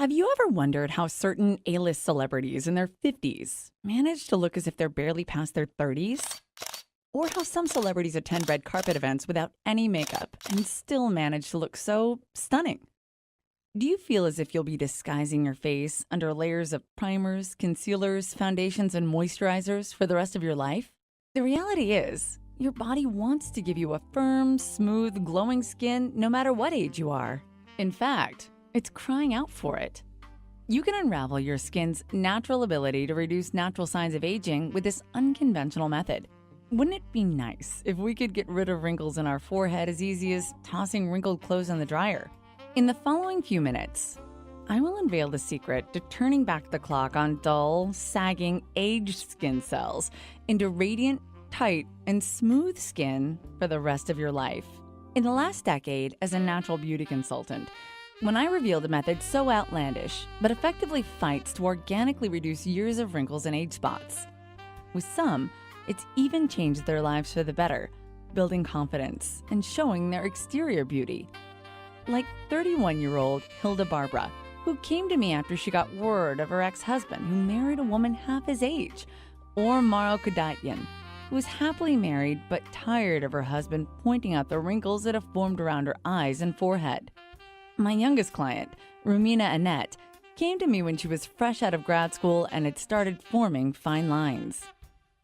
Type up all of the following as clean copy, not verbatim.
Have you ever wondered how certain A-list celebrities in their 50s manage to look as if they're barely past their 30s? Or how some celebrities attend red carpet events without any makeup and still manage to look so stunning? Do you feel as if you'll be disguising your face under layers of primers, concealers, foundations, and moisturizers for the rest of your life? The reality is, your body wants to give you a firm, smooth, glowing skin no matter what age you are. In fact, it's crying out for it. You can unravel your skin's natural ability to reduce natural signs of aging with this unconventional method. Wouldn't it be nice if we could get rid of wrinkles in our forehead as easy as tossing wrinkled clothes in the dryer? In the following few minutes, I will unveil the secret to turning back the clock on dull, sagging, aged skin cells into radiant, tight, and smooth skin for the rest of your life. In the last decade, as a natural beauty consultant, when I revealed a method so outlandish, but effectively fights to organically reduce years of wrinkles and age spots. With some, it's even changed their lives for the better, building confidence and showing their exterior beauty. Like 31-year-old Hilda Barbara, who came to me after she got word of her ex-husband who married a woman half his age. Or Maro Kadatyan, who was happily married but tired of her husband pointing out the wrinkles that have formed around her eyes and forehead. My youngest client, Rumina Annette, came to me when she was fresh out of grad school and had started forming fine lines.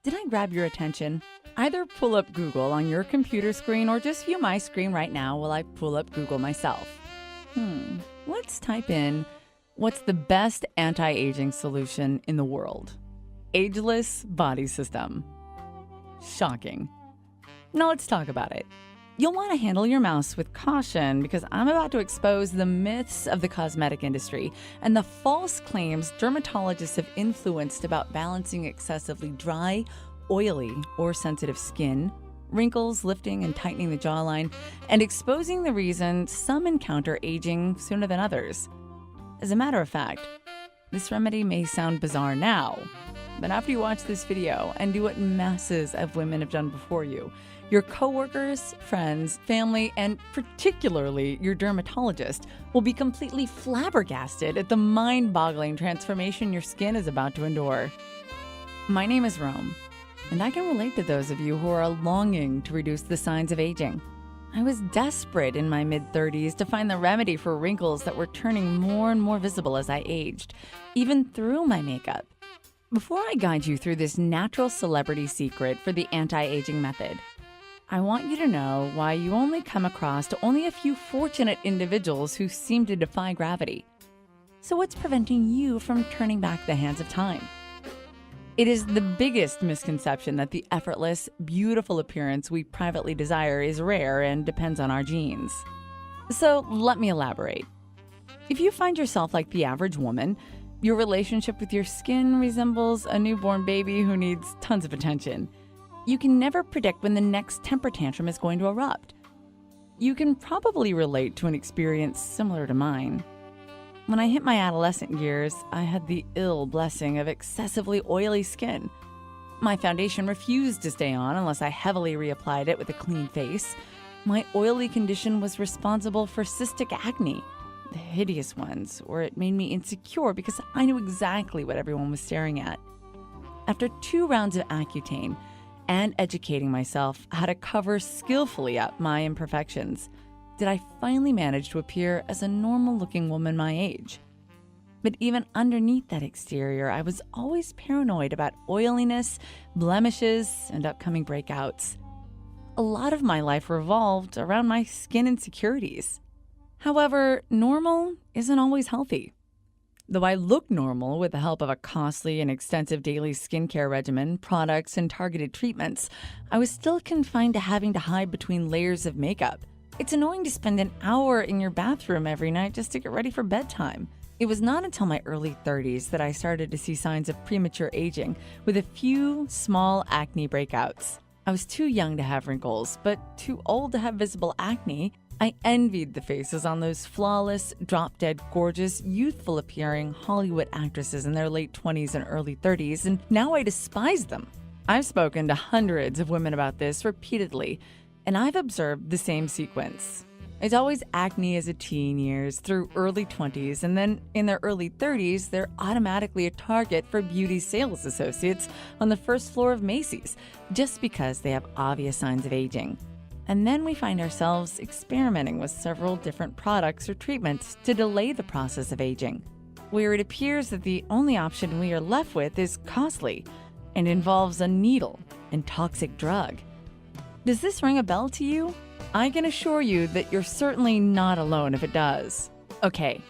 Did I grab your attention? Either pull up Google on your computer screen or just view my screen right now while I pull up Google myself. Let's type in, what's the best anti-aging solution in the world? Ageless Body System. Shocking. Now let's talk about it. You'll want to handle your mouse with caution because I'm about to expose the myths of the cosmetic industry and the false claims dermatologists have influenced about balancing excessively dry, oily, or sensitive skin, wrinkles, lifting and tightening the jawline, and exposing the reason some encounter aging sooner than others. As a matter of fact, this remedy may sound bizarre now, but after you watch this video and do what masses of women have done before you, your coworkers, friends, family, and particularly your dermatologist will be completely flabbergasted at the mind-boggling transformation your skin is about to endure. My name is Rome, and I can relate to those of you who are longing to reduce the signs of aging. I was desperate in my mid-30s to find the remedy for wrinkles that were turning more and more visible as I aged, even through my makeup. Before I guide you through this natural celebrity secret for the anti-aging method, I want you to know why you only come across to only a few fortunate individuals who seem to defy gravity. So what's preventing you from turning back the hands of time? It is the biggest misconception that the effortless, beautiful appearance we privately desire is rare and depends on our genes. So let me elaborate. If you find yourself like the average woman, your relationship with your skin resembles a newborn baby who needs tons of attention. You can never predict when the next temper tantrum is going to erupt. You can probably relate to an experience similar to mine. When I hit my adolescent years, I had the ill blessing of excessively oily skin. My foundation refused to stay on unless I heavily reapplied it with a clean face. My oily condition was responsible for cystic acne, the hideous ones, where it made me insecure because I knew exactly what everyone was staring at. After 2 rounds of Accutane, and educating myself how to cover skillfully up my imperfections, did I finally manage to appear as a normal-looking woman my age. But even underneath that exterior, I was always paranoid about oiliness, blemishes, and upcoming breakouts. A lot of my life revolved around my skin insecurities. However, normal isn't always healthy. Though I look normal with the help of a costly and extensive daily skincare regimen, products, and targeted treatments, I was still confined to having to hide between layers of makeup. It's annoying to spend an hour in your bathroom every night just to get ready for bedtime. It was not until my early 30s that I started to see signs of premature aging, with a few small acne breakouts. I was too young to have wrinkles, but too old to have visible acne. I envied the faces on those flawless, drop-dead gorgeous, youthful-appearing Hollywood actresses in their late 20s and early 30s, and now I despise them. I've spoken to hundreds of women about this repeatedly, and I've observed the same sequence. It's always acne as a teen years through early 20s, and then in their early 30s, they're automatically a target for beauty sales associates on the first floor of Macy's, just because they have obvious signs of aging. And then we find ourselves experimenting with several different products or treatments to delay the process of aging, where it appears that the only option we are left with is costly and involves a needle and toxic drug. Does this ring a bell to you? I can assure you that you're certainly not alone if it does. Okay,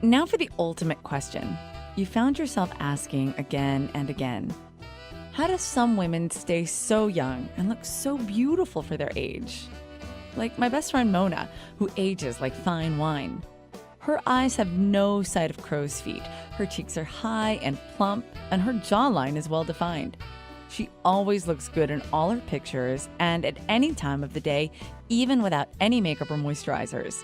now for the ultimate question. You found yourself asking again and again, how do some women stay so young and look so beautiful for their age? Like my best friend Mona, who ages like fine wine. Her eyes have no sight of crow's feet, her cheeks are high and plump, and her jawline is well defined. She always looks good in all her pictures and at any time of the day, even without any makeup or moisturizers.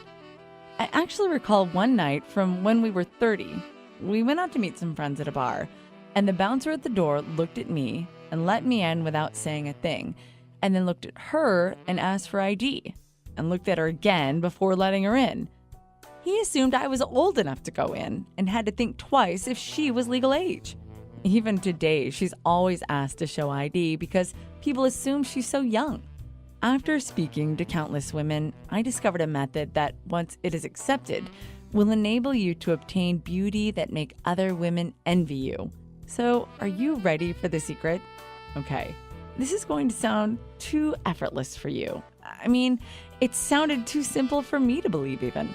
I actually recall one night from when we were 30. We went out to meet some friends at a bar, and the bouncer at the door looked at me and let me in without saying a thing, and then looked at her and asked for ID, and looked at her again before letting her in. He assumed I was old enough to go in and had to think twice if she was legal age. Even today, she's always asked to show ID because people assume she's so young. After speaking to countless women, I discovered a method that, once it is accepted, will enable you to obtain beauty that make other women envy you. So, are you ready for the secret? Okay, this is going to sound too effortless for you. I mean, it sounded too simple for me to believe even.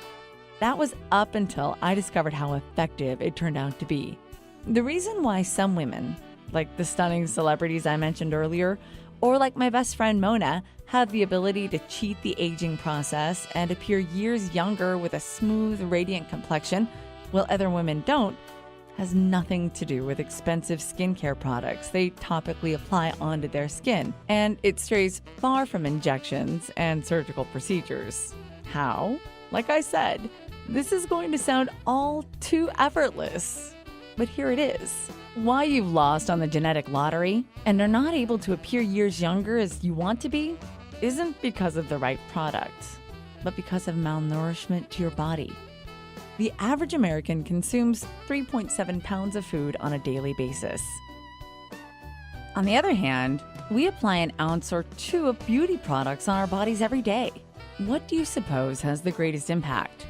That was up until I discovered how effective it turned out to be. The reason why some women, like the stunning celebrities I mentioned earlier, or like my best friend Mona, have the ability to cheat the aging process and appear years younger with a smooth, radiant complexion, while other women don't, has nothing to do with expensive skincare products they topically apply onto their skin, and it strays far from injections and surgical procedures. How? Like I said, this is going to sound all too effortless. But here it is. Why you've lost on the genetic lottery and are not able to appear years younger as you want to be isn't because of the right product, but because of malnourishment to your body. The average American consumes 3.7 pounds of food on a daily basis. On the other hand, we apply an ounce or two of beauty products on our bodies every day. What do you suppose has the greatest impact?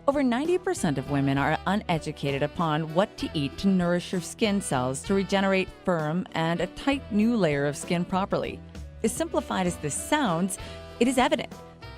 Over 90% of women are uneducated upon what to eat to nourish your skin cells to regenerate firm and a tight new layer of skin properly. As simplified as this sounds, it is evident.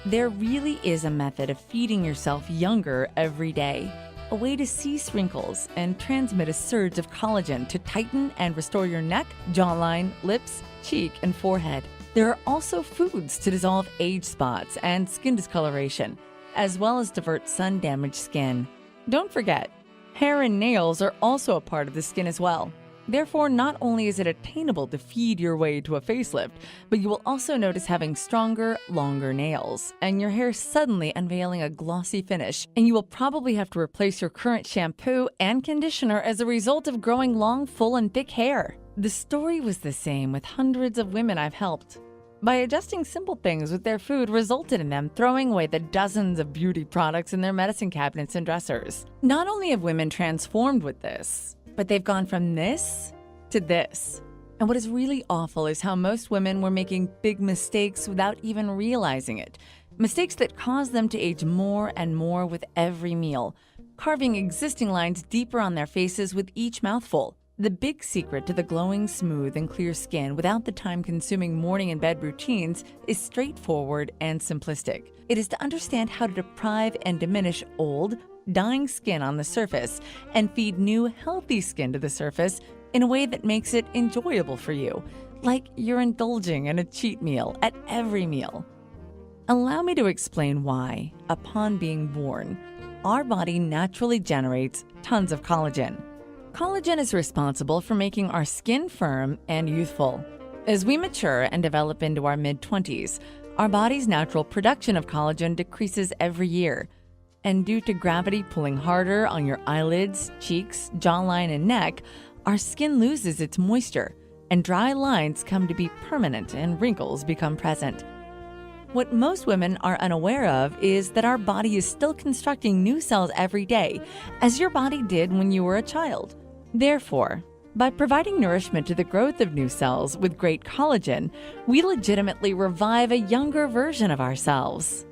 There really is a method of feeding yourself younger every day. A way to cease wrinkles and transmit a surge of collagen to tighten and restore your neck, jawline, lips, cheek, and forehead. There are also foods to dissolve age spots and skin discoloration, as well as divert sun-damaged skin. Don't forget, hair and nails are also a part of the skin as well. Therefore, not only is it attainable to feed your way to a facelift, but you will also notice having stronger, longer nails, and your hair suddenly unveiling a glossy finish, and you will probably have to replace your current shampoo and conditioner as a result of growing long, full, and thick hair. The story was the same with hundreds of women I've helped. By adjusting simple things with their food resulted in them throwing away the dozens of beauty products in their medicine cabinets and dressers. Not only have women transformed with this, but they've gone from this to this. And what is really awful is how most women were making big mistakes without even realizing it. Mistakes that cause them to age more and more with every meal, carving existing lines deeper on their faces with each mouthful. The big secret to the glowing, smooth, and clear skin without the time-consuming morning and bed routines is straightforward and simplistic. It is to understand how to deprive and diminish old, dying skin on the surface and feed new, healthy skin to the surface in a way that makes it enjoyable for you, like you're indulging in a cheat meal at every meal. Allow me to explain why, upon being born, our body naturally generates tons of collagen. Collagen is responsible for making our skin firm and youthful. As we mature and develop into our mid-20s, our body's natural production of collagen decreases every year. And due to gravity pulling harder on your eyelids, cheeks, jawline, and neck, our skin loses its moisture, and dry lines come to be permanent and wrinkles become present. What most women are unaware of is that our body is still constructing new cells every day, as your body did when you were a child. Therefore, by providing nourishment to the growth of new cells with great collagen, we legitimately revive a younger version of ourselves.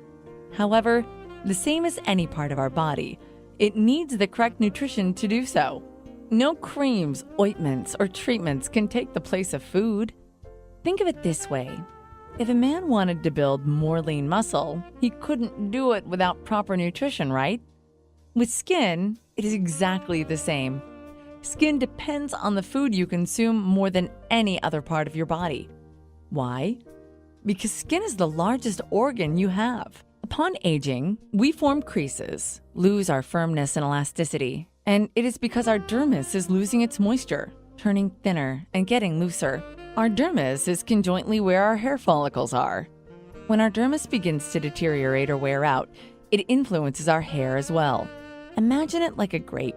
However, the same as any part of our body, it needs the correct nutrition to do so. No creams, ointments, or treatments can take the place of food. Think of it this way. If a man wanted to build more lean muscle, he couldn't do it without proper nutrition, right? With skin, it is exactly the same. Skin depends on the food you consume more than any other part of your body. Why? Because skin is the largest organ you have. Upon aging, we form creases, lose our firmness and elasticity, and it is because our dermis is losing its moisture, turning thinner and getting looser. Our dermis is conjointly where our hair follicles are. When our dermis begins to deteriorate or wear out, it influences our hair as well. Imagine it like a grape.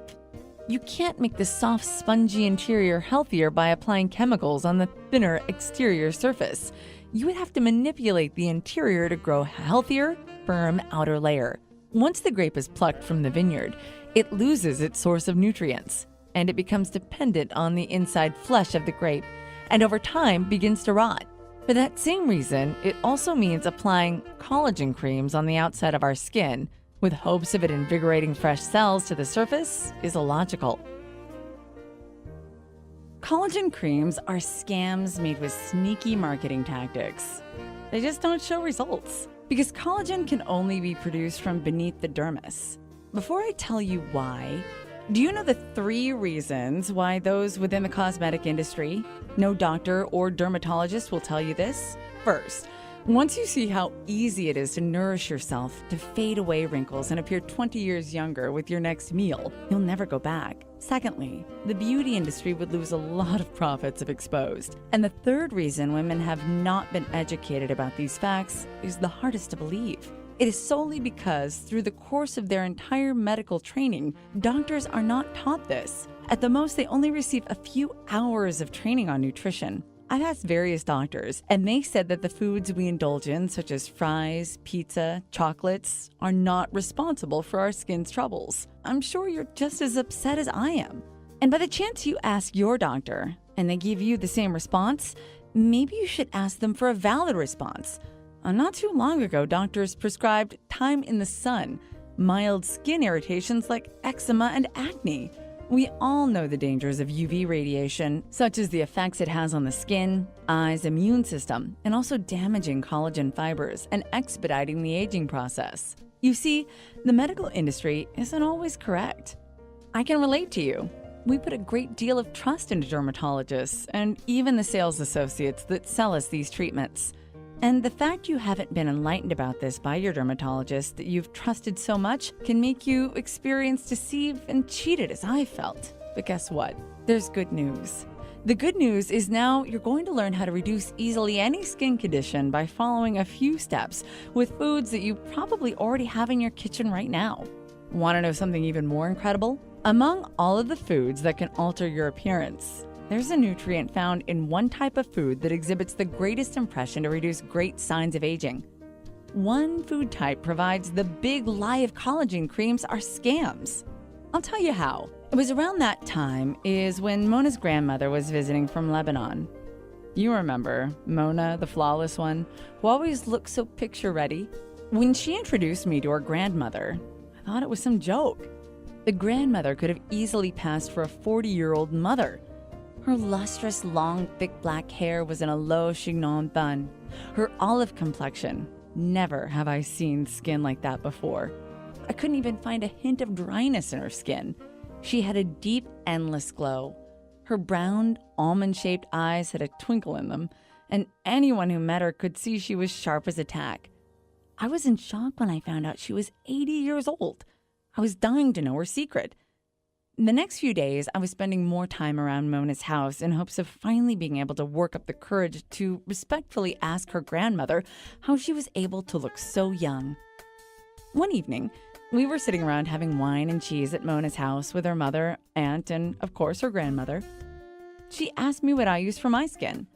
You can't make the soft, spongy interior healthier by applying chemicals on the thinner exterior surface. You would have to manipulate the interior to grow a healthier, firm outer layer. Once the grape is plucked from the vineyard, it loses its source of nutrients, and it becomes dependent on the inside flesh of the grape, and over time begins to rot. For that same reason, it also means applying collagen creams on the outside of our skin with hopes of it invigorating fresh cells to the surface is illogical. Collagen creams are scams made with sneaky marketing tactics. They just don't show results because collagen can only be produced from beneath the dermis. Before I tell you why, do you know the 3 reasons why those within the cosmetic industry, no doctor or dermatologist will tell you this? First, once you see how easy it is to nourish yourself to fade away wrinkles and appear 20 years younger with your next meal, you'll never go back. Secondly, the beauty industry would lose a lot of profits if exposed. And the 3rd reason women have not been educated about these facts is the hardest to believe. It is solely because through the course of their entire medical training, doctors are not taught this. At the most, they only receive a few hours of training on nutrition. I've asked various doctors, and they said that the foods we indulge in, such as fries, pizza, chocolates, are not responsible for our skin's troubles. I'm sure you're just as upset as I am. And by the chance you ask your doctor, and they give you the same response, maybe you should ask them for a valid response. Not too long ago, doctors prescribed time in the sun, mild skin irritations like eczema and acne. We all know the dangers of UV radiation, such as the effects it has on the skin, eyes, immune system, and also damaging collagen fibers and expediting the aging process. You see, the medical industry isn't always correct. I can relate to you. We put a great deal of trust into dermatologists and even the sales associates that sell us these treatments. And the fact you haven't been enlightened about this by your dermatologist that you've trusted so much can make you experience deceived and cheated as I felt. But guess what? There's good news. The good news is now you're going to learn how to reduce easily any skin condition by following a few steps with foods that you probably already have in your kitchen right now. Want to know something even more incredible? Among all of the foods that can alter your appearance, there's a nutrient found in one type of food that exhibits the greatest impression to reduce great signs of aging. One food type provides the big lie of collagen creams are scams. I'll tell you how. It was around that time is when Mona's grandmother was visiting from Lebanon. You remember Mona, the flawless one, who always looked so picture-ready? When she introduced me to her grandmother, I thought it was some joke. The grandmother could have easily passed for a 40-year-old mother. Her lustrous, long, thick black hair was in a low chignon bun. Her olive complexion. Never have I seen skin like that before. I couldn't even find a hint of dryness in her skin. She had a deep, endless glow. Her brown, almond-shaped eyes had a twinkle in them, and anyone who met her could see she was sharp as a tack. I was in shock when I found out she was 80 years old. I was dying to know her secret. The next few days, I was spending more time around Mona's house in hopes of finally being able to work up the courage to respectfully ask her grandmother how she was able to look so young. One evening, we were sitting around having wine and cheese at Mona's house with her mother, aunt, and of course her grandmother. She asked me what I use for my skin.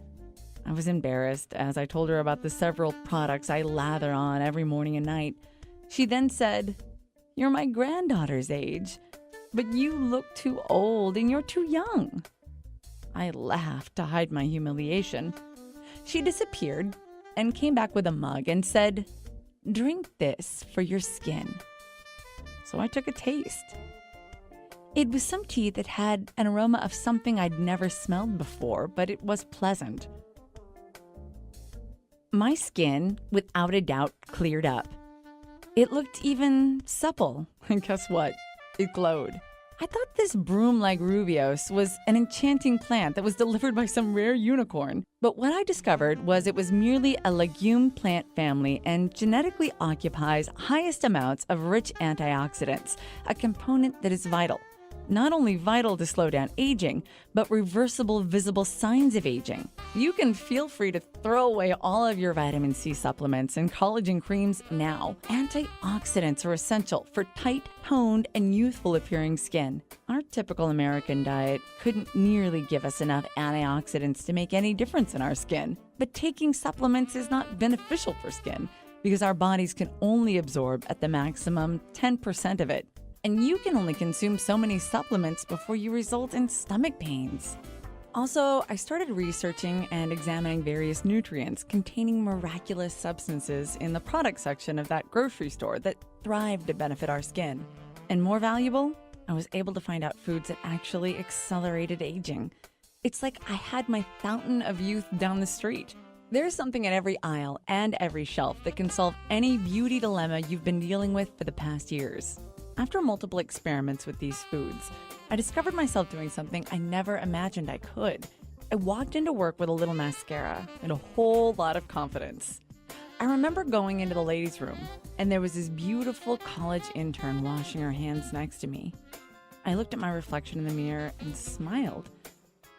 I was embarrassed as I told her about the several products I lather on every morning and night. She then said, "You're my granddaughter's age, but you look too old and you're too young." I laughed to hide my humiliation. She disappeared and came back with a mug and said, "Drink this for your skin." So I took a taste. It was some tea that had an aroma of something I'd never smelled before, but it was pleasant. My skin, without a doubt, cleared up. It looked even supple, and guess what? It glowed. I thought this broom like Rubios was an enchanting plant that was delivered by some rare unicorn. But what I discovered was it was merely a legume plant family and genetically occupies highest amounts of rich antioxidants, a component that is vital. Not only vital to slow down aging, but reversible visible signs of aging. You can feel free to throw away all of your vitamin C supplements and collagen creams now. Antioxidants are essential for tight, toned, and youthful appearing skin. Our typical American diet couldn't nearly give us enough antioxidants to make any difference in our skin. But taking supplements is not beneficial for skin because our bodies can only absorb at the maximum 10% of it. And you can only consume so many supplements before you result in stomach pains. Also, I started researching and examining various nutrients containing miraculous substances in the product section of that grocery store that thrive to benefit our skin. And more valuable, I was able to find out foods that actually accelerated aging. It's like I had my fountain of youth down the street. There's something at every aisle and every shelf that can solve any beauty dilemma you've been dealing with for the past years. After multiple experiments with these foods, I discovered myself doing something I never imagined I could. I walked into work with a little mascara and a whole lot of confidence. I remember going into the ladies' room, and there was this beautiful college intern washing her hands next to me. I looked at my reflection in the mirror and smiled.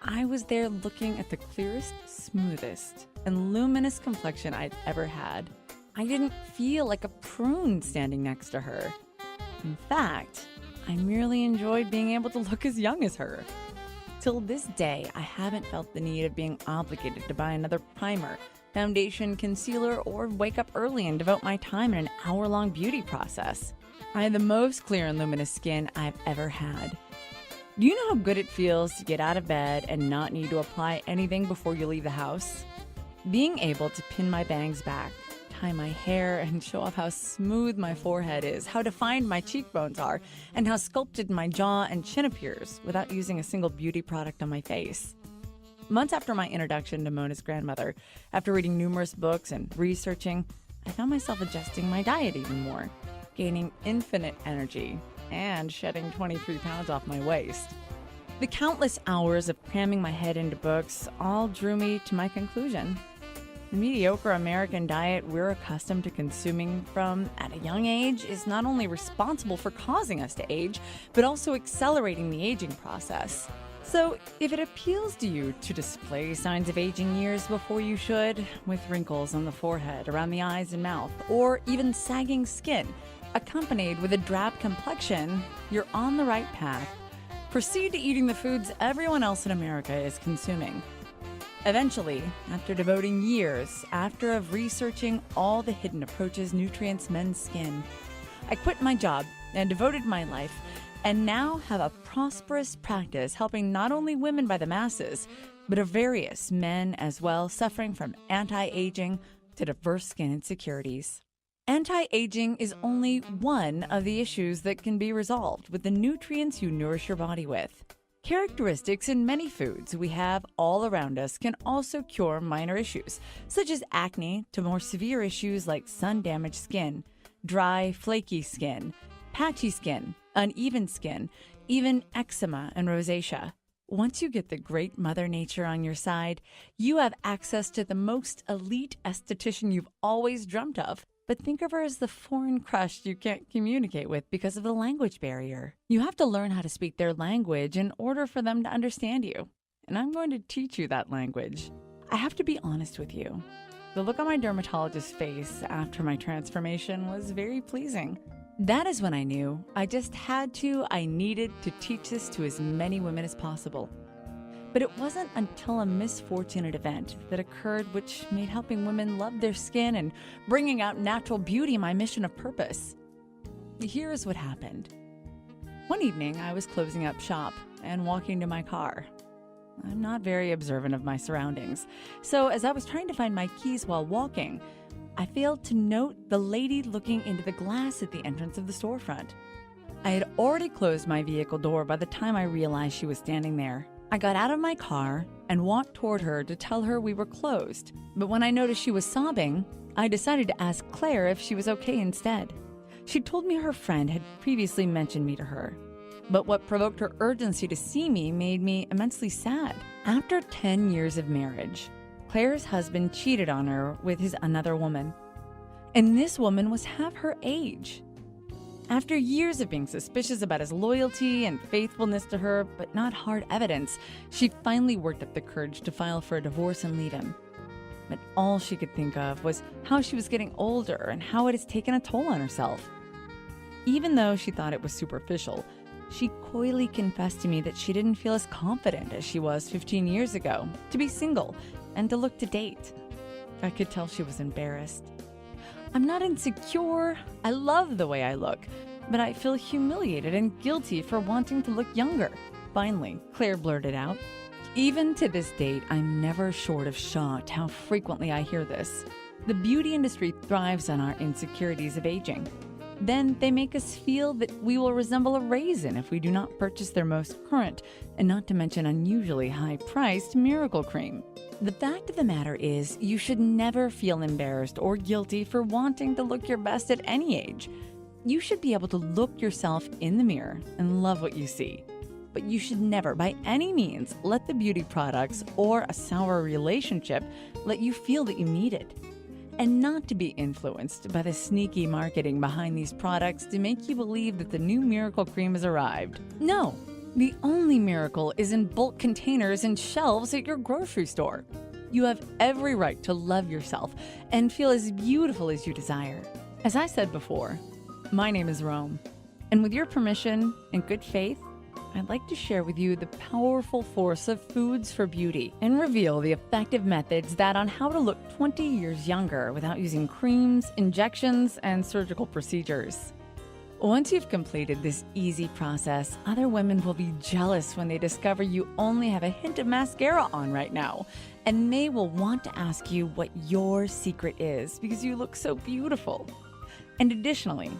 I was there looking at the clearest, smoothest, and luminous complexion I'd ever had. I didn't feel like a prune standing next to her. In fact, I merely enjoyed being able to look as young as her. Till this day, I haven't felt the need of being obligated to buy another primer, foundation, concealer, or wake up early and devote my time in an hour-long beauty process. I have the most clear and luminous skin I've ever had. Do you know how good it feels to get out of bed and not need to apply anything before you leave the house? Being able to pin my bangs back, tie my hair, and show off how smooth my forehead is, how defined my cheekbones are, and how sculpted my jaw and chin appears without using a single beauty product on my face. Months after my introduction to Mona's grandmother, after reading numerous books and researching, I found myself adjusting my diet even more, gaining infinite energy, and shedding 23 pounds off my waist. The countless hours of cramming my head into books all drew me to my conclusion. The mediocre American diet we're accustomed to consuming from at a young age is not only responsible for causing us to age, but also accelerating the aging process. So, if it appeals to you to display signs of aging years before you should, with wrinkles on the forehead, around the eyes and mouth, or even sagging skin, accompanied with a drab complexion, you're on the right path. Proceed to eating the foods everyone else in America is consuming. Eventually, after devoting years of researching all the hidden approaches nutrients men's skin, I quit my job and devoted my life, and now have a prosperous practice helping not only women by the masses, but of various men as well suffering from anti-aging to diverse skin insecurities. Anti-aging is only one of the issues that can be resolved with the nutrients you nourish your body with. Characteristics in many foods we have all around us can also cure minor issues, such as acne, to more severe issues like sun-damaged skin, dry, flaky skin, patchy skin, uneven skin, even eczema and rosacea. Once you get the great Mother Nature on your side, you have access to the most elite esthetician you've always dreamt of. But think of her as the foreign crush you can't communicate with because of the language barrier. You have to learn how to speak their language in order for them to understand you. And I'm going to teach you that language. I have to be honest with you. The look on my dermatologist's face after my transformation was very pleasing. That is when I knew I needed to teach this to as many women as possible. But it wasn't until a misfortunate event that occurred which made helping women love their skin and bringing out natural beauty my mission of purpose. Here's what happened. One evening, I was closing up shop and walking to my car. I'm not very observant of my surroundings, so as I was trying to find my keys while walking, I failed to note the lady looking into the glass at the entrance of the storefront. I had already closed my vehicle door by the time I realized she was standing there. I got out of my car and walked toward her to tell her we were closed, but when I noticed she was sobbing, I decided to ask Claire if she was okay instead. She told me her friend had previously mentioned me to her, but what provoked her urgency to see me made me immensely sad. After 10 years of marriage, Claire's husband cheated on her with another woman, and this woman was half her age. After years of being suspicious about his loyalty and faithfulness to her, but not hard evidence, she finally worked up the courage to file for a divorce and leave him. But all she could think of was how she was getting older and how it has taken a toll on herself. Even though she thought it was superficial, she coyly confessed to me that she didn't feel as confident as she was 15 years ago to be single and to look to date. I could tell she was embarrassed. I'm not insecure. I love the way I look, but I feel humiliated and guilty for wanting to look younger. Finally, Claire blurted out. Even to this date, I'm never short of shocked how frequently I hear this. The beauty industry thrives on our insecurities of aging. Then they make us feel that we will resemble a raisin if we do not purchase their most current, and not to mention unusually high-priced miracle cream. The fact of the matter is, you should never feel embarrassed or guilty for wanting to look your best at any age. You should be able to look yourself in the mirror and love what you see. But you should never, by any means, let the beauty products or a sour relationship let you feel that you need it. And not to be influenced by the sneaky marketing behind these products to make you believe that the new miracle cream has arrived. No. The only miracle is in bulk containers and shelves at your grocery store. You have every right to love yourself and feel as beautiful as you desire. As I said before, my name is Rome, and with your permission and good faith, I'd like to share with you the powerful force of foods for beauty and reveal the effective methods on how to look 20 years younger without using creams, injections, and surgical procedures. Once you've completed this easy process, other women will be jealous when they discover you only have a hint of mascara on right now, and they will want to ask you what your secret is because you look so beautiful. And additionally,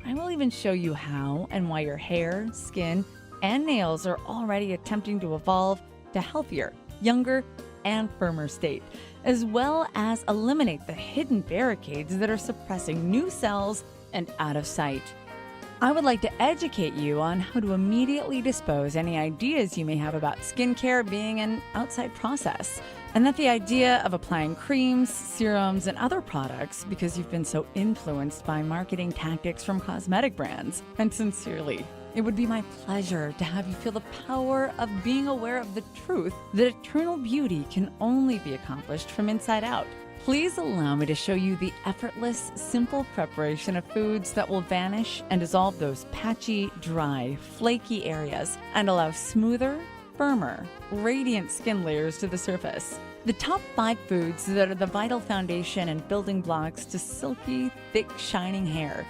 I will even show you how and why your hair, skin, and nails are already attempting to evolve to healthier, younger, and firmer state, as well as eliminate the hidden barricades that are suppressing new cells and out of sight. I would like to educate you on how to immediately dispose any ideas you may have about skincare being an outside process, and that the idea of applying creams, serums, and other products because you've been so influenced by marketing tactics from cosmetic brands. And sincerely, it would be my pleasure to have you feel the power of being aware of the truth that eternal beauty can only be accomplished from inside out. Please allow me to show you the effortless, simple preparation of foods that will vanish and dissolve those patchy, dry, flaky areas and allow smoother, firmer, radiant skin layers to the surface. The top 5 foods that are the vital foundation and building blocks to silky, thick, shining hair.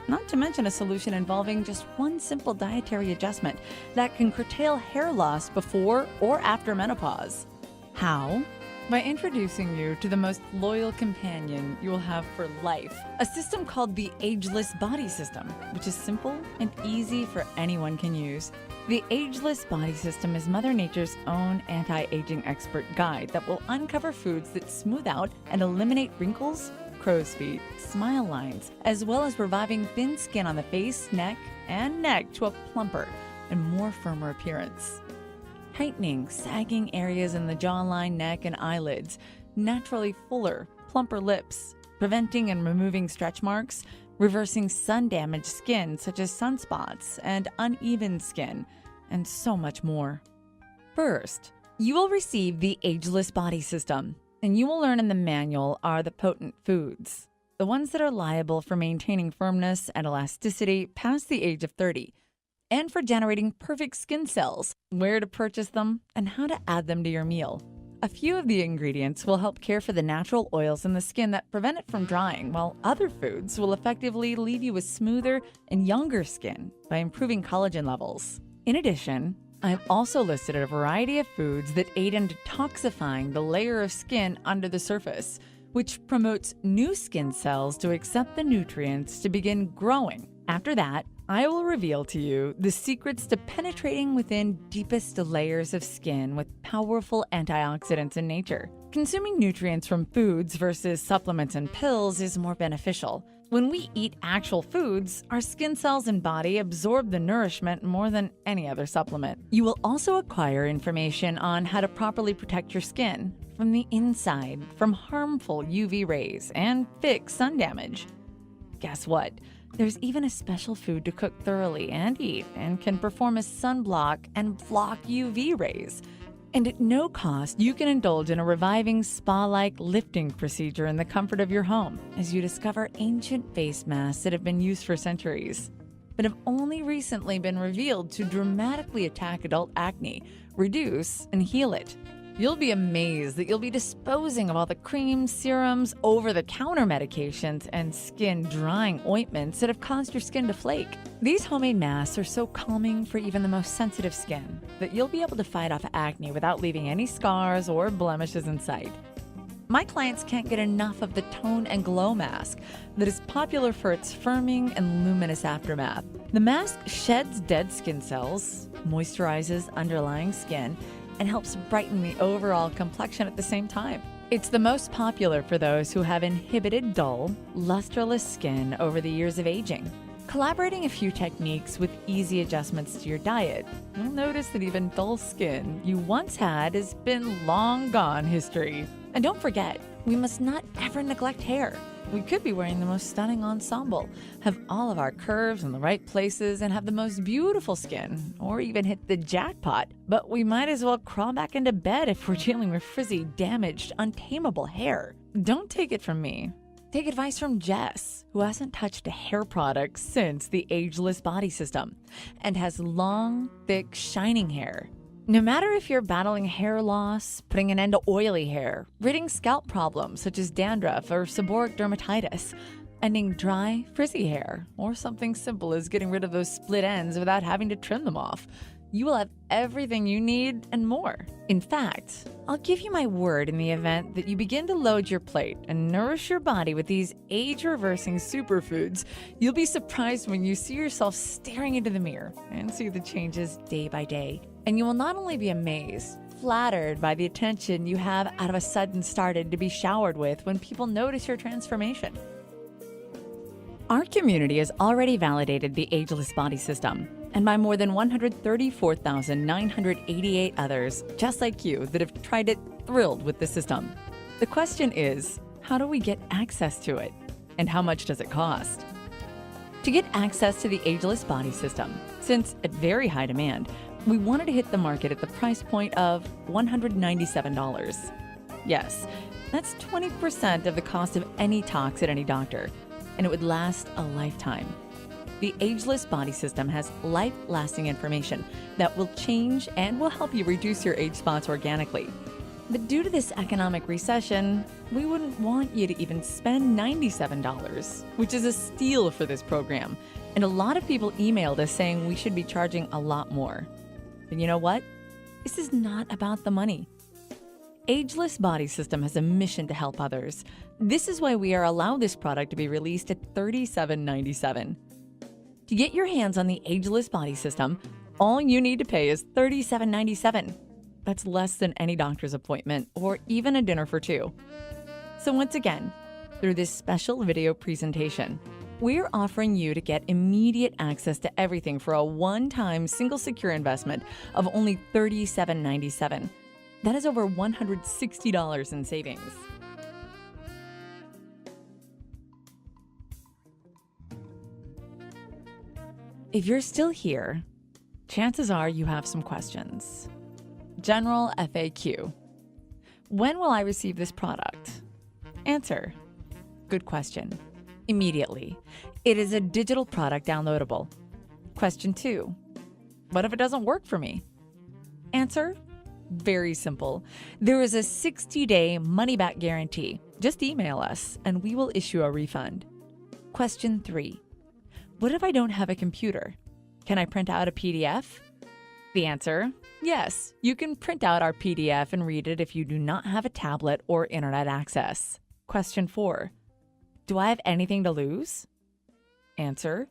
Not to mention a solution involving just one simple dietary adjustment that can curtail hair loss before or after menopause. How? By introducing you to the most loyal companion you will have for life, a system called the Ageless Body System, which is simple and easy for anyone can use. The Ageless Body System is Mother Nature's own anti-aging expert guide that will uncover foods that smooth out and eliminate wrinkles, crow's feet, smile lines, as well as reviving thin skin on the face, neck, and neck to a plumper and more firmer appearance. Tightening sagging areas in the jawline, neck, and eyelids, naturally fuller, plumper lips, preventing and removing stretch marks, reversing sun-damaged skin such as sunspots and uneven skin, and so much more. First, you will receive the Ageless Body System, and you will learn in the manual are the potent foods, the ones that are liable for maintaining firmness and elasticity past the age of 30. and for generating perfect skin cells, where to purchase them, and how to add them to your meal. A few of the ingredients will help care for the natural oils in the skin that prevent it from drying, while other foods will effectively leave you with smoother and younger skin by improving collagen levels. In addition, I've also listed a variety of foods that aid in detoxifying the layer of skin under the surface, which promotes new skin cells to accept the nutrients to begin growing. After that, I will reveal to you the secrets to penetrating within deepest layers of skin with powerful antioxidants in nature. Consuming nutrients from foods versus supplements and pills is more beneficial. When we eat actual foods, our skin cells and body absorb the nourishment more than any other supplement. You will also acquire information on how to properly protect your skin from the inside from harmful UV rays and fix sun damage. Guess what? There's even a special food to cook thoroughly and eat and can perform as sunblock and block UV rays. And at no cost, you can indulge in a reviving spa-like lifting procedure in the comfort of your home as you discover ancient face masks that have been used for centuries, but have only recently been revealed to dramatically attack adult acne, reduce, and heal it. You'll be amazed that you'll be disposing of all the creams, serums, over-the-counter medications, and skin-drying ointments that have caused your skin to flake. These homemade masks are so calming for even the most sensitive skin that you'll be able to fight off acne without leaving any scars or blemishes in sight. My clients can't get enough of the Tone and Glow mask that is popular for its firming and luminous aftermath. The mask sheds dead skin cells, moisturizes underlying skin, and helps brighten the overall complexion at the same time. It's the most popular for those who have inhibited dull, lusterless skin over the years of aging. Collaborating a few techniques with easy adjustments to your diet, you'll notice that even dull skin you once had has been long gone history. And don't forget, we must not ever neglect hair. We could be wearing the most stunning ensemble, have all of our curves in the right places, and have the most beautiful skin, or even hit the jackpot. But we might as well crawl back into bed if we're dealing with frizzy, damaged, untamable hair. Don't take it from me. Take advice from Jess, who hasn't touched a hair product since the Ageless Body System, and has long, thick, shining hair. No matter if you're battling hair loss, putting an end to oily hair, ridding scalp problems such as dandruff or seborrheic dermatitis, ending dry, frizzy hair, or something simple as getting rid of those split ends without having to trim them off, you will have everything you need and more. In fact, I'll give you my word in the event that you begin to load your plate and nourish your body with these age-reversing superfoods, you'll be surprised when you see yourself staring into the mirror and see the changes day by day. And you will not only be amazed, flattered by the attention you have out of a sudden started to be showered with when people notice your transformation. Our community has already validated the Ageless Body System, and by more than 134,988 others just like you that have tried it, thrilled with the system. The question is, how do we get access to it? And how much does it cost? To get access to the Ageless Body System, since at very high demand, we wanted to hit the market at the price point of $197. Yes, that's 20% of the cost of any tox at any doctor, and it would last a lifetime. The Ageless Body System has life-lasting information that will change and will help you reduce your age spots organically. But due to this economic recession, we wouldn't want you to even spend $97, which is a steal for this program. And a lot of people emailed us saying we should be charging a lot more. But you know what? This is not about the money. Ageless Body System has a mission to help others. This is why we are allowed this product to be released at $37.97. To get your hands on the Ageless Body System, all you need to pay is $37.97. That's less than any doctor's appointment or even a dinner for two. So once again, through this special video presentation, we're offering you to get immediate access to everything for a one-time single secure investment of only $37.97. That is over $160 in savings. If you're still here, chances are you have some questions. General FAQ. When will I receive this product? Answer. Good question. Immediately. It is a digital product downloadable. Question 2. What if it doesn't work for me? Answer: very simple. There is a 60-day money-back guarantee. Just email us and we will issue a refund. Question 3. What if I don't have a computer? Can I print out a PDF? The answer: yes, you can print out our PDF and read it if you do not have a tablet or internet access. Question 4. Do I have anything to lose? Answer: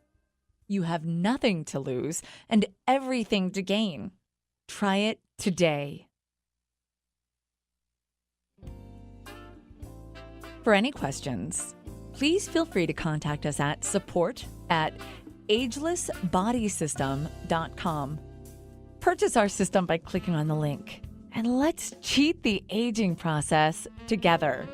you have nothing to lose and everything to gain. Try it today. For any questions, please feel free to contact us at support@agelessbodysystem.com. Purchase our system by clicking on the link, and let's cheat the aging process together.